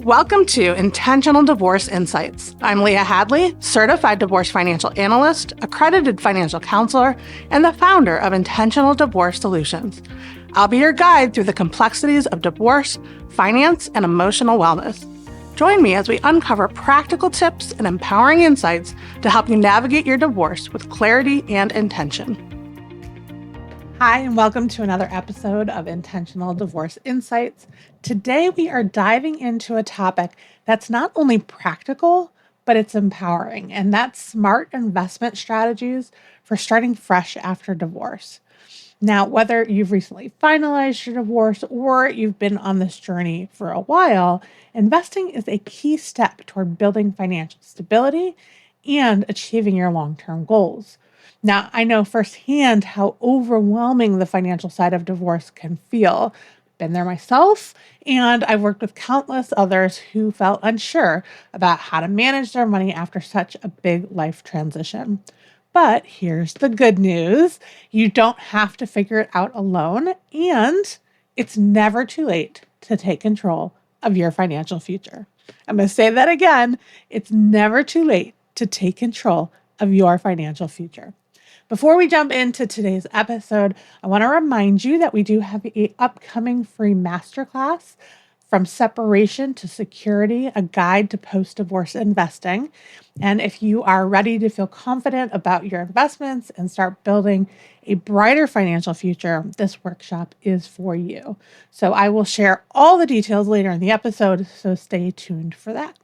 Welcome to Intentional Divorce Insights. I'm Leah Hadley, certified divorce financial analyst, accredited financial counselor, and the founder of Intentional Divorce Solutions. I'll be your guide through the complexities of divorce, finance, and emotional wellness. Join me as we uncover practical tips and empowering insights to help you navigate your divorce with clarity and intention. Hi, and welcome to another episode of Intentional Divorce Insights. Today, we are diving into a topic that's not only practical, but it's empowering, and that's smart investment strategies for starting fresh after divorce. Now, whether you've recently finalized your divorce or you've been on this journey for a while, investing is a key step toward building financial stability and achieving your long-term goals. Now, I know firsthand how overwhelming the financial side of divorce can feel. Been there myself, and I've worked with countless others who felt unsure about how to manage their money after such a big life transition. But here's the good news. You don't have to figure it out alone, and it's never too late to take control of your financial future. I'm going to say that again. It's never too late to take control of your financial future. Before we jump into today's episode, I want to remind you that we do have an upcoming free masterclass, From Separation to Security, a guide to post-divorce investing. And if you are ready to feel confident about your investments and start building a brighter financial future, this workshop is for you. So I will share all the details later in the episode, so stay tuned for that.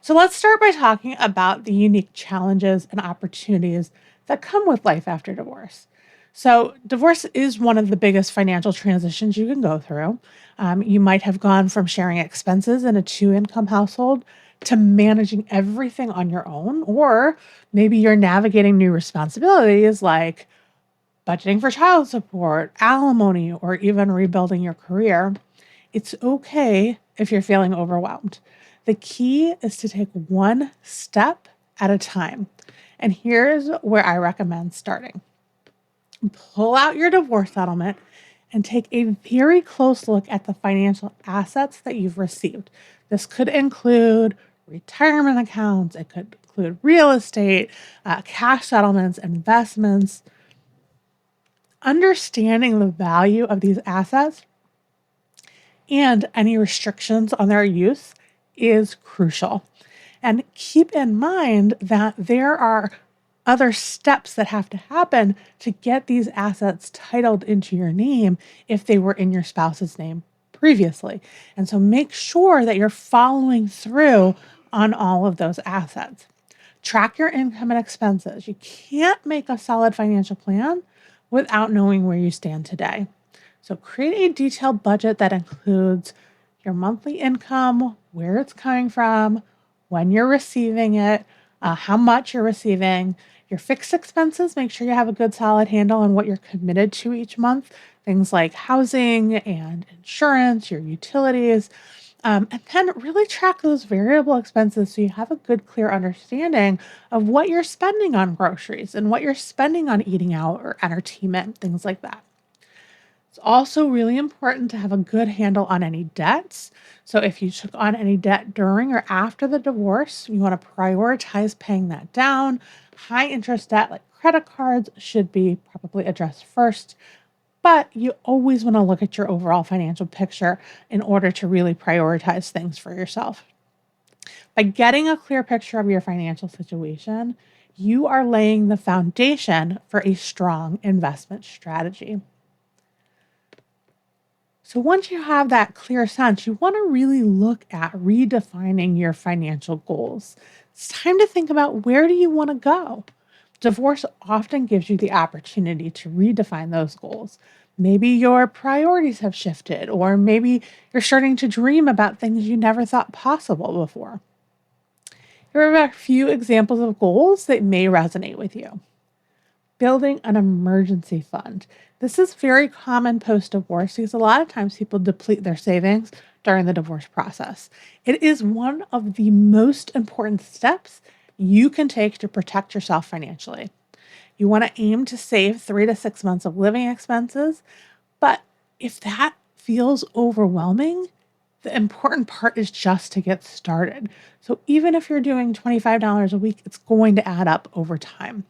So let's start by talking about the unique challenges and opportunities that come with life after divorce. So divorce is one of the biggest financial transitions you can go through. You might have gone from sharing expenses in a two-income household to managing everything on your own, or maybe you're navigating new responsibilities like budgeting for child support, alimony, or even rebuilding your career. It's okay if you're feeling overwhelmed. The key is to take one step at a time. And here's where I recommend starting. Pull out your divorce settlement and take a very close look at the financial assets that you've received. This could include retirement accounts, it could include real estate, cash settlements, investments. Understanding the value of these assets and any restrictions on their use is crucial. And keep in mind that there are other steps that have to happen to get these assets titled into your name if they were in your spouse's name previously. And so make sure that you're following through on all of those assets. Track your income and expenses. You can't make a solid financial plan without knowing where you stand today. So create a detailed budget that includes your monthly income, where it's coming from, when you're receiving it, how much you're receiving, your fixed expenses. Make sure you have a good solid handle on what you're committed to each month. Things like housing and insurance, your utilities, and then really track those variable expenses so you have a good, clear understanding of what you're spending on groceries and what you're spending on eating out or entertainment, things like that. It's also really important to have a good handle on any debts. So if you took on any debt during or after the divorce, you want to prioritize paying that down. High interest debt like credit cards should be probably addressed first, but you always want to look at your overall financial picture in order to really prioritize things for yourself. By getting a clear picture of your financial situation, you are laying the foundation for a strong investment strategy. So once you have that clear sense, you want to really look at redefining your financial goals. It's time to think about, where do you want to go? Divorce often gives you the opportunity to redefine those goals. Maybe your priorities have shifted, or maybe you're starting to dream about things you never thought possible before. Here are a few examples of goals that may resonate with you. Building an emergency fund. This is very common post-divorce because a lot of times people deplete their savings during the divorce process. It is one of the most important steps you can take to protect yourself financially. You want to aim to save 3 to 6 months of living expenses, but if that feels overwhelming, The important part is just to get started. So even if you're doing $25 a week, it's going to add up over time.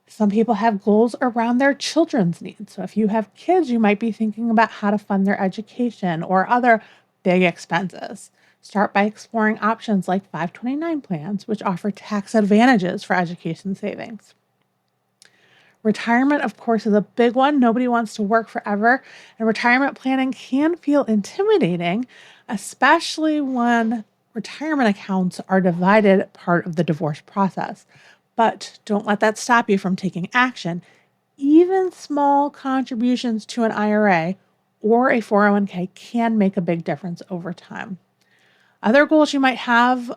Some people have goals around their children's needs. So if you have kids, you might be thinking about how to fund their education or other big expenses. Start by exploring options like 529 plans, which offer tax advantages for education savings. Retirement, of course, is a big one. Nobody wants to work forever, and retirement planning can feel intimidating, especially when retirement accounts are divided part of the divorce process. But don't let that stop you from taking action. Even small contributions to an IRA or a 401k can make a big difference over time. Other goals you might have,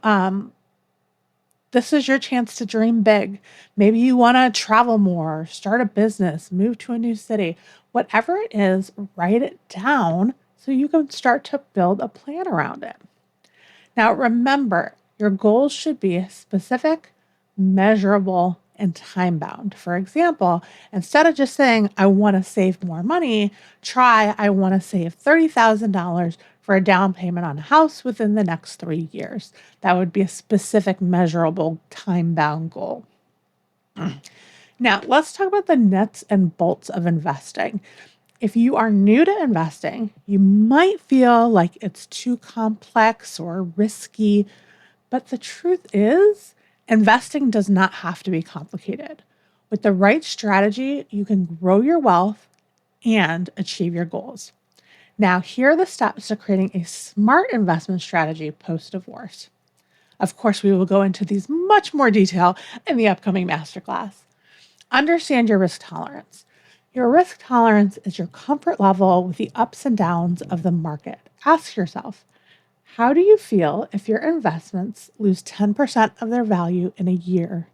this is your chance to dream big. Maybe you want to travel more, start a business, move to a new city. Whatever it is, write it down so you can start to build a plan around it. Now, remember, your goals should be specific, measurable, and time bound. For example, instead of just saying, I want to save more money, try, I want to save $30,000 for a down payment on a house within the next 3 years. That would be a specific, measurable, time bound goal. Now, let's talk about the nuts and bolts of investing. If you are new to investing, you might feel like it's too complex or risky, but the truth is, investing does not have to be complicated. With the right strategy, you can grow your wealth and achieve your goals. Now, here are the steps to creating a smart investment strategy post-divorce. Of course, we will go into these much more detail in the upcoming masterclass. Understand your risk tolerance. Your risk tolerance is your comfort level with the ups and downs of the market. Ask yourself, how do you feel if your investments lose 10% of their value in a year?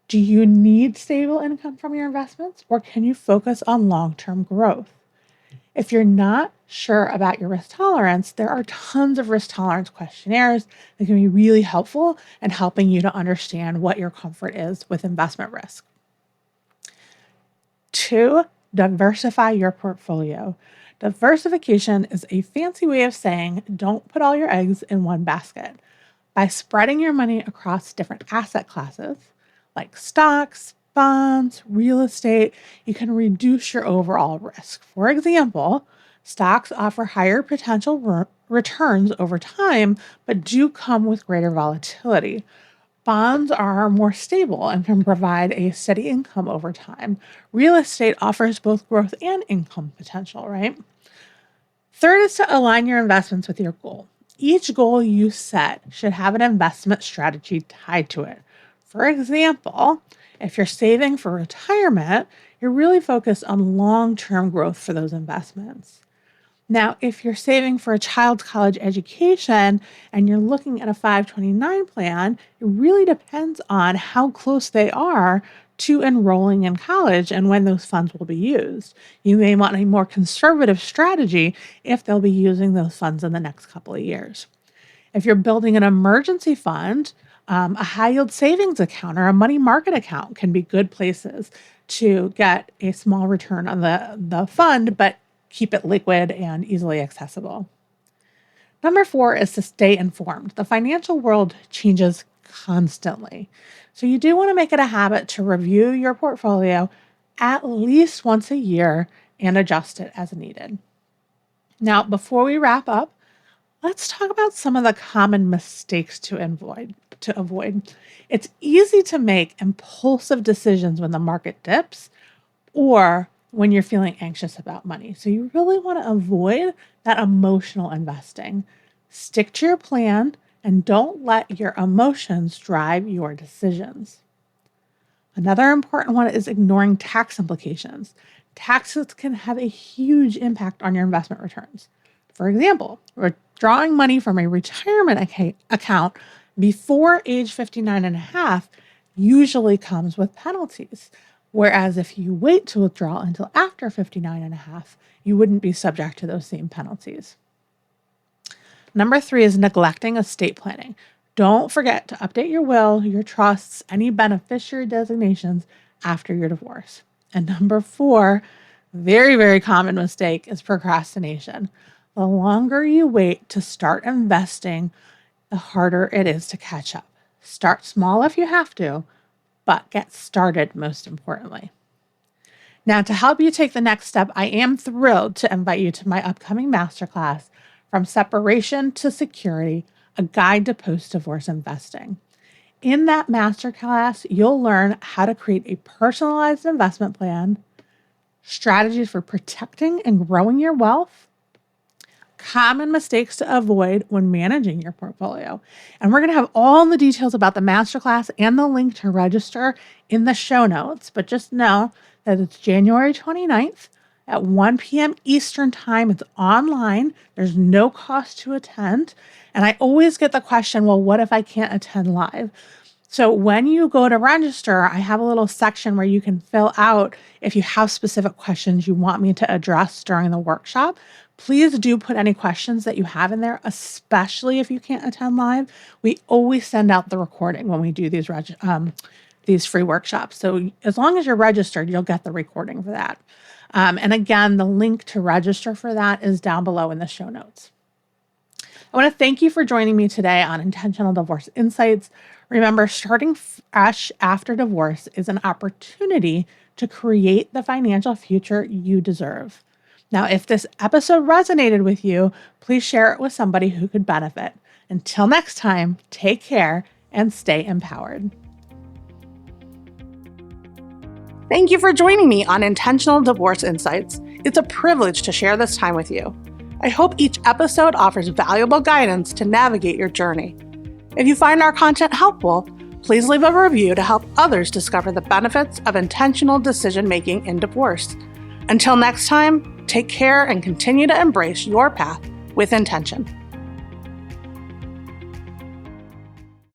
Do you need stable income from your investments, or can you focus on long-term growth? If you're not sure about your risk tolerance, there are tons of risk tolerance questionnaires that can be really helpful in helping you to understand what your comfort is with investment risk. 2, diversify your portfolio. Diversification is a fancy way of saying don't put all your eggs in one basket. By spreading your money across different asset classes, like stocks, bonds, real estate, you can reduce your overall risk. For example, stocks offer higher potential returns over time, but do come with greater volatility. Bonds are more stable and can provide a steady income over time. Real estate offers both growth and income potential, right? Third is to align your investments with your goal. Each goal you set should have an investment strategy tied to it. For example, if you're saving for retirement, you're really focused on long-term growth for those investments. Now, if you're saving for a child's college education and you're looking at a 529 plan, it really depends on how close they are to enrolling in college and when those funds will be used. You may want a more conservative strategy if they'll be using those funds in the next couple of years. If you're building an emergency fund, a high yield savings account or a money market account can be good places to get a small return on the fund, but keep it liquid and easily accessible. Number 4 is to stay informed. The financial world changes constantly. So you do want to make it a habit to review your portfolio at least once a year and adjust it as needed. Now, before we wrap up, let's talk about some of the common mistakes to avoid. It's easy to make impulsive decisions when the market dips or when you're feeling anxious about money. So you really want to avoid that emotional investing. Stick to your plan and don't let your emotions drive your decisions. Another important one is ignoring tax implications. Taxes can have a huge impact on your investment returns. For example, withdrawing money from a retirement account before age 59 and a half usually comes with penalties. Whereas if you wait to withdraw until after 59 and a half, you wouldn't be subject to those same penalties. Number 3 is neglecting estate planning. Don't forget to update your will, your trusts, any beneficiary designations after your divorce. And number 4, very, very common mistake is procrastination. The longer you wait to start investing, the harder it is to catch up. Start small if you have to, but get started most importantly. Now, to help you take the next step, I am thrilled to invite you to my upcoming masterclass, From Separation to Security, a guide to post-divorce investing. In that masterclass, you'll learn how to create a personalized investment plan, strategies for protecting and growing your wealth, common mistakes to avoid when managing your portfolio. And we're going to have all the details about the masterclass and the link to register in the show notes. But just know that it's January 29th at 1 p.m. Eastern Time. It's online. There's no cost to attend. And I always get the question, well, what if I can't attend live? So when you go to register, I have a little section where you can fill out if you have specific questions you want me to address during the workshop. Please do put any questions that you have in there, especially if you can't attend live. We always send out the recording when we do these free workshops. So as long as you're registered, you'll get the recording for that. And again, the link to register for that is down below in the show notes. I want to thank you for joining me today on Intentional Divorce Insights. Remember, starting fresh after divorce is an opportunity to create the financial future you deserve. Now, if this episode resonated with you, please share it with somebody who could benefit. Until next time, take care and stay empowered. Thank you for joining me on Intentional Divorce Insights. It's a privilege to share this time with you. I hope each episode offers valuable guidance to navigate your journey. If you find our content helpful, please leave a review to help others discover the benefits of intentional decision-making in divorce. Until next time, take care and continue to embrace your path with intention.